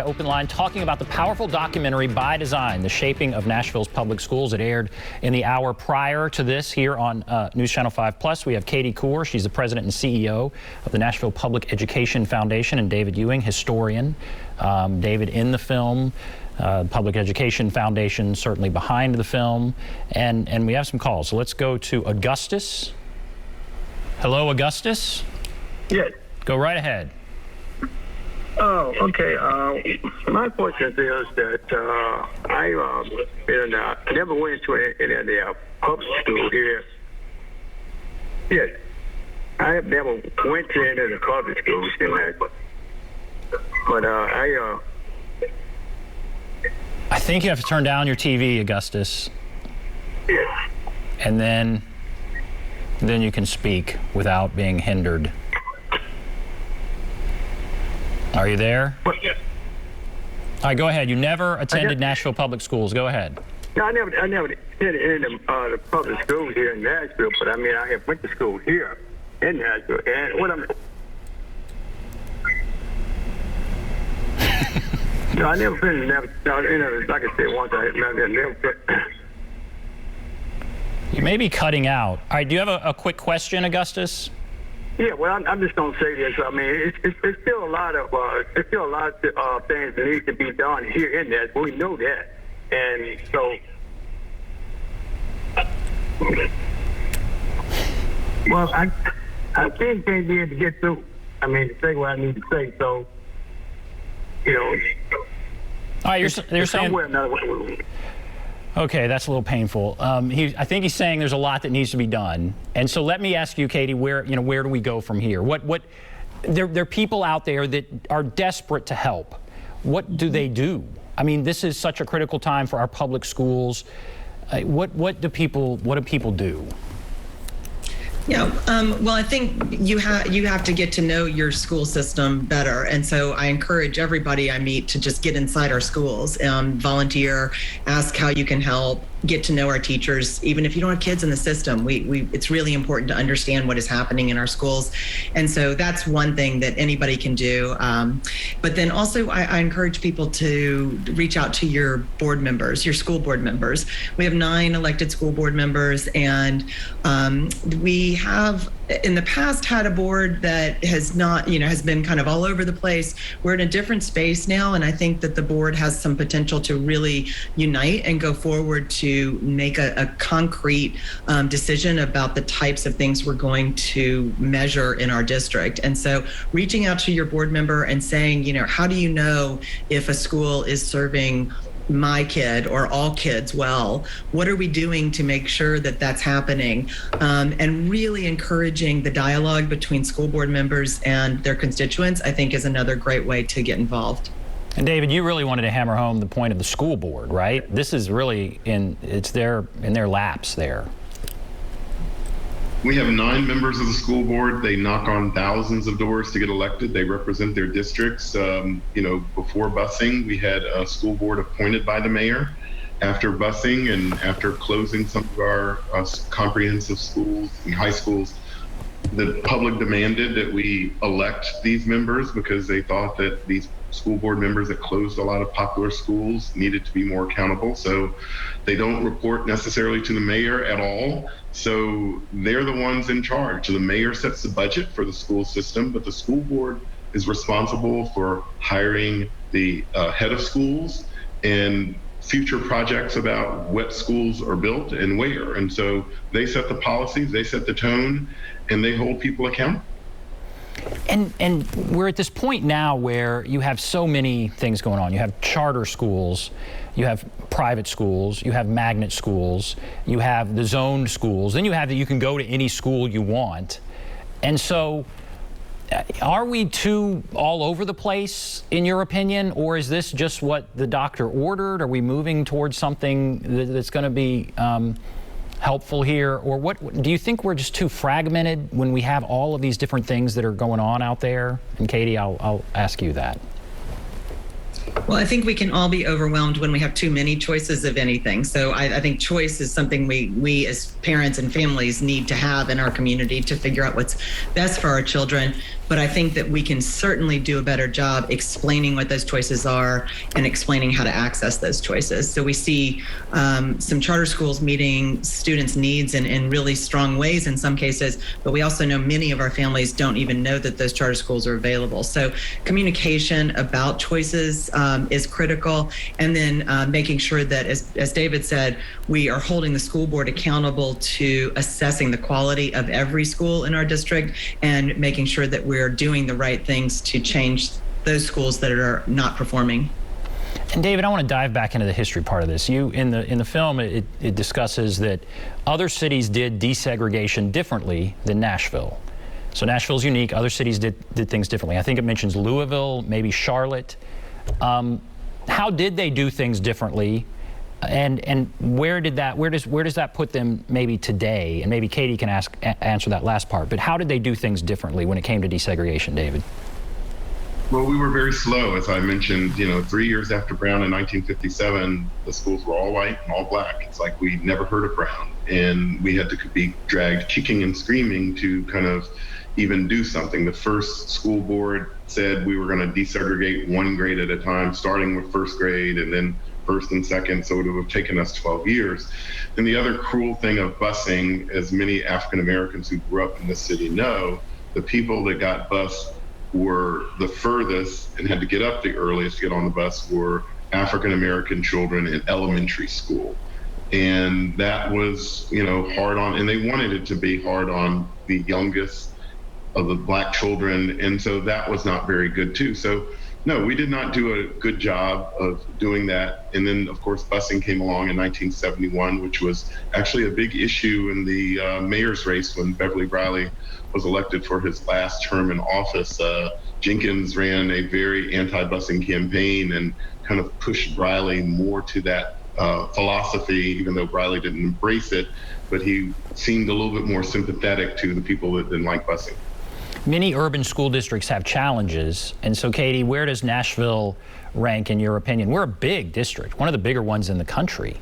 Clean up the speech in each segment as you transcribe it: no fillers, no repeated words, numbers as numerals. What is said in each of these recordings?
OpenLine, talking about the powerful documentary By Design, The Shaping of Nashville's Public Schools. It aired in the hour prior to this here on News Channel 5 Plus. We have Cour. She's the president and CEO of the Nashville Public Education Foundation, and David Ewing, historian. David in the film, Public Education Foundation certainly behind the film, and we have some calls. So let's go to Augustus. Hello, Augustus. Yes. Go right ahead. Oh, okay. My question is that I never went to any of the public school here. Yes. I have never went to any of the public schools in that. But I think you have to turn down your TV, Augustus. Yes. And then you can speak without being hindered. Are you there? Yes. All right, go ahead. You never attended Nashville Public Schools. Go ahead. No, I never attended any of the public schools here in Nashville, but I mean, I have went to school here in Nashville. And what I'm... No, I never been, like I said once, I never been. You may be cutting out. All right, do you have a quick question, Augustus? Yeah, well, I'm just gonna say this. I mean, it's still a lot of things that need to be done here in that. We know that, and so. Well, I think they be able to get through. I mean, to say what I need to say. So, you know. All right, you're saying. Somewhere another way. Okay, that's a little painful. I think he's saying there's a lot that needs to be done, and so let me ask you, Katie, where do we go from here? There are people out there that are desperate to help. What do they do? I mean, this is such a critical time for our public schools. What do people do? Yeah, well, I think you have to get to know your school system better. And so I encourage everybody I meet to just get inside our schools, volunteer, ask how you can help, get to know our teachers. Even if you don't have kids in the system, it's really important to understand what is happening in our schools. And so that's one thing that anybody can do. But then also I encourage people to reach out to your board members, your school board members. We have 9 elected school board members, and we have in the past had a board that has not, has been kind of all over the place. We're in a different space now, and I think that the board has some potential to really unite and go forward to make a concrete decision about the types of things we're going to measure in our district. And so reaching out to your board member and saying, how do you know if a school is serving my kid or all kids well? What are we doing to make sure that that's happening? And really encouraging the dialogue between school board members and their constituents, I think, is another great way to get involved. And David, you really wanted to hammer home the point of the school board, right? This is really in their laps there. We have 9 members of the school board. They knock on thousands of doors to get elected. They represent their districts. Before busing, we had a school board appointed by the mayor. After busing and after closing some of our comprehensive schools and high schools, the public demanded that we elect these members because they thought that these school board members that closed a lot of popular schools needed to be more accountable. So they don't report necessarily to the mayor at all. So they're the ones in charge. So the mayor sets the budget for the school system, but the school board is responsible for hiring the head of schools and future projects about what schools are built and where. And so they set the policies, they set the tone, and they hold people accountable. And we're at this point now where you have so many things going on. You have charter schools, you have private schools, you have magnet schools, you have the zoned schools, then you have that you can go to any school you want. And so are we too all over the place, in your opinion, or is this just what the doctor ordered? Are we moving towards something that's going to be helpful here, or what do you think? We're just too fragmented when we have all of these different things that are going on out there? And Katie, I'll ask you that. Well, I think we can all be overwhelmed when we have too many choices of anything. So I think choice is something we as parents and families need to have in our community to figure out what's best for our children. but I think that we can certainly do a better job explaining what those choices are and explaining how to access those choices. So we see some charter schools meeting students' needs in really strong ways in some cases, but we also know many of our families don't even know that those charter schools are available. So communication about choices is critical, and then making sure that, as David said, we are holding the school board accountable to assessing the quality of every school in our district and making sure that we're doing the right things to change those schools that are not performing. And David, I want to dive back into the history part of this. You in the film, it discusses that other cities did desegregation differently than Nashville. So Nashville's unique. Other cities did things differently. I think it mentions Louisville, maybe Charlotte. How did they do things differently? And where does that put them maybe today? And maybe Katie can answer that last part. But how did they do things differently when it came to desegregation, David? Well, we were very slow, as I mentioned. 3 years after Brown in 1957, the schools were all white and all black. It's like we'd never heard of Brown, and we had to be dragged kicking and screaming to kind of even do something. The first school board said we were going to desegregate one grade at a time, starting with first grade and then first and second, so it would have taken us 12 years. And the other cruel thing of busing, as many African Americans who grew up in the city know, the people that got bused were the furthest and had to get up the earliest to get on the bus were African American children in elementary school. And that was, hard on, and they wanted it to be hard on the youngest of the black children. And so that was not very good too. So no, we did not do a good job of doing that. And then, of course, busing came along in 1971, which was actually a big issue in the mayor's race when Beverly Briley was elected for his last term in office. Jenkins ran a very anti-busing campaign and kind of pushed Briley more to that philosophy, even though Briley didn't embrace it, but he seemed a little bit more sympathetic to the people that didn't like busing. Many urban school districts have challenges, and so Katie, where does Nashville rank in your opinion? We're a big district, one of the bigger ones in the country,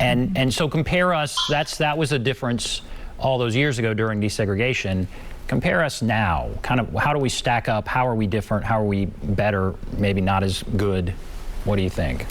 and so compare us. That was a difference all those years ago during desegregation. Compare us now. Kind of, how do we stack up? How are we different? How are we better? Maybe not as good. What do you think?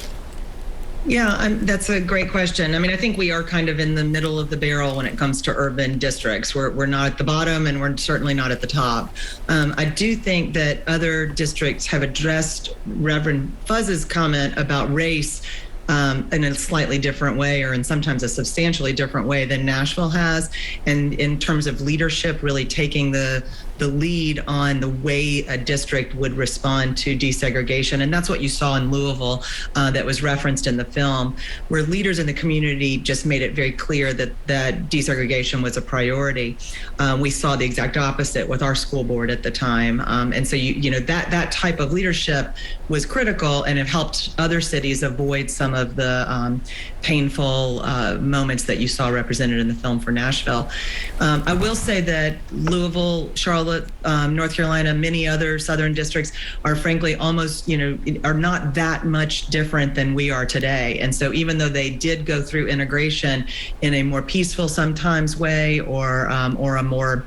Yeah, that's a great question. I mean, I think we are kind of in the middle of the barrel when it comes to urban districts. We're not at the bottom, and we're certainly not at the top. I do think that other districts have addressed Reverend Fuzz's comment about race in a slightly different way, or in sometimes a substantially different way than Nashville has. And in terms of leadership, really taking the lead on the way a district would respond to desegregation. And that's what you saw in Louisville that was referenced in the film, where leaders in the community just made it very clear that desegregation was a priority. We saw the exact opposite with our school board at the time. And so that type of leadership was critical, and it helped other cities avoid some of the painful moments that you saw represented in the film for Nashville. I will say that Louisville, Charlotte, North Carolina, many other southern districts are frankly almost, are not that much different than we are today. And so even though they did go through integration in a more peaceful sometimes way, or a more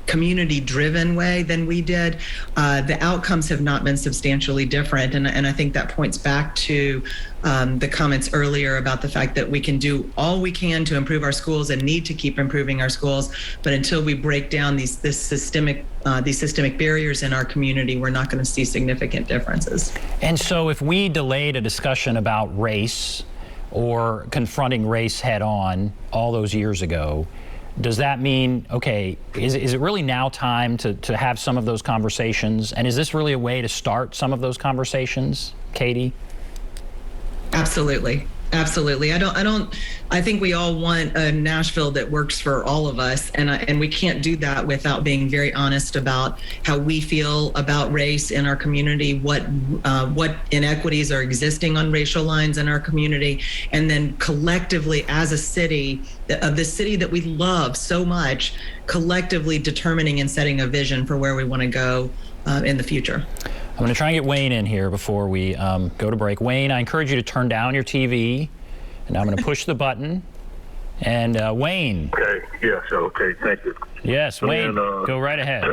community-driven way than we did, the outcomes have not been substantially different. And I think that points back to the comments earlier about the fact that we can do all we can to improve our schools and need to keep improving our schools. But until we break down these systemic barriers in our community, we're not going to see significant differences. And so if we delayed a discussion about race or confronting race head on all those years ago, does that mean, okay, is it really now time to have some of those conversations? And is this really a way to start some of those conversations, Katie? Absolutely. Absolutely. I think we all want a Nashville that works for all of us. And we can't do that without being very honest about how we feel about race in our community, what inequities are existing on racial lines in our community. And then collectively as a city, of the city that we love so much, collectively determining and setting a vision for where we want to go in the future. I'm going to try and get Wayne in here before we go to break. Wayne, I encourage you to turn down your TV, and I'm going to push the button. And Wayne. Okay, yes, okay, thank you. Yes, Wayne, go right ahead.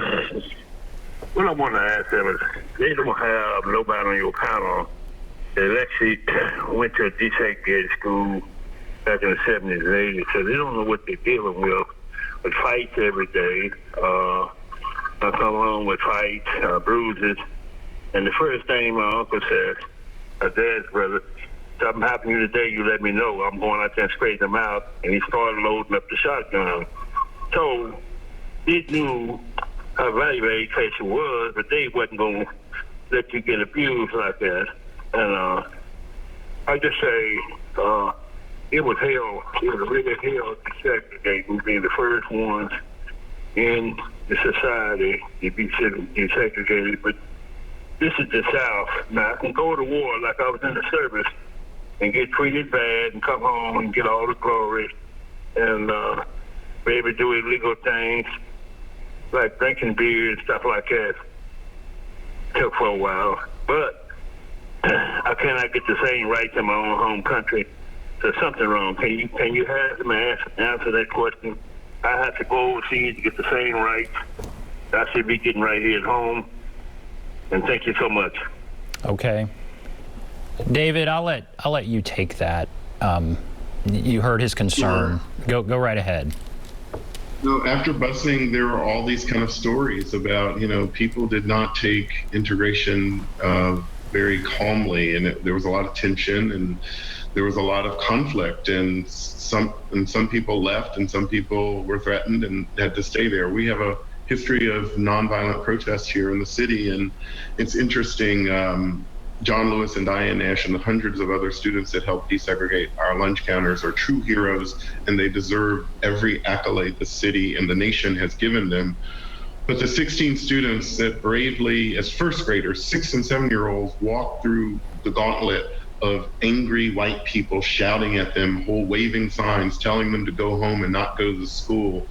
what I want to ask them is, they don't have nobody on your panel that actually went to a desegregated school back in the 70s and 80s, so they don't know what they're dealing with fights every day. I come home with fights, bruises, and the first thing my uncle says, my dad's brother, something happened to you today, you let me know. I'm going out there and straighten them out. And he started loading up the shotgun. So he knew how valuable education was, but they wasn't going to let you get abused like that. And I just say it was hell. It was really hell to segregate. We being the first ones in the society to be desegregated. But this is the South. Now, I can go to war like I was in the service and get treated bad and come home and get all the glory and maybe do illegal things like drinking beer and stuff like that. Took for a while. But I cannot get the same rights in my own home country. There's something wrong. Can you have them answer that question? I have to go overseas to get the same rights I should be getting right here at home. And thank you so much. Okay. David, I'll let you take that. You heard his concern. Sure. Go right ahead. No, after busing, there were all these kind of stories about, people did not take integration very calmly, and there was a lot of tension, and there was a lot of conflict, and some people left, and some people were threatened and had to stay there. We have a history of nonviolent protests here in the city, and it's interesting. John Lewis and Diane Nash and the hundreds of other students that helped desegregate our lunch counters are true heroes, and they deserve every accolade the city and the nation has given them. But the 16 students that bravely, as first graders, 6 and 7-year-olds, walked through the gauntlet of angry white people shouting at them, waving signs, telling them to go home and not go to school.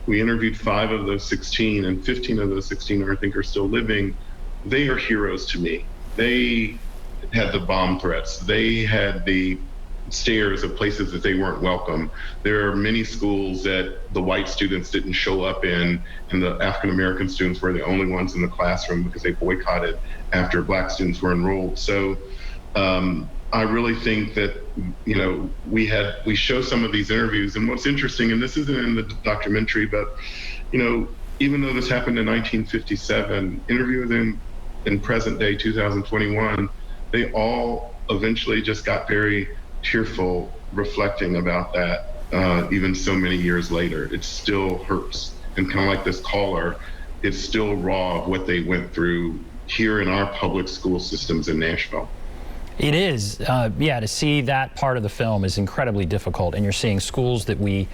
We interviewed 5 of those 16, and 15 of those 16 I think are still living. They are heroes to me. They had the bomb threats. They had the stares of places that they weren't welcome. There are many schools that the white students didn't show up in, and the African-American students were the only ones in the classroom because they boycotted after black students were enrolled. So I really think that, we show some of these interviews, and what's interesting, and this isn't in the documentary, but, even though this happened in 1957, interviewing them in present day 2021, they all eventually just got very tearful reflecting about that, even so many years later. It still hurts. And kind of like this caller, it's still raw of what they went through here in our public school systems in Nashville. It is, to see that part of the film is incredibly difficult, and you're seeing schools that we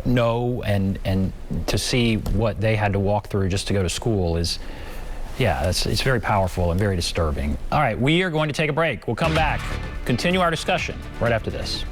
know, and to see what they had to walk through just to go to school is, it's very powerful and very disturbing. All right, we are going to take a break. We'll come back, continue our discussion right after this.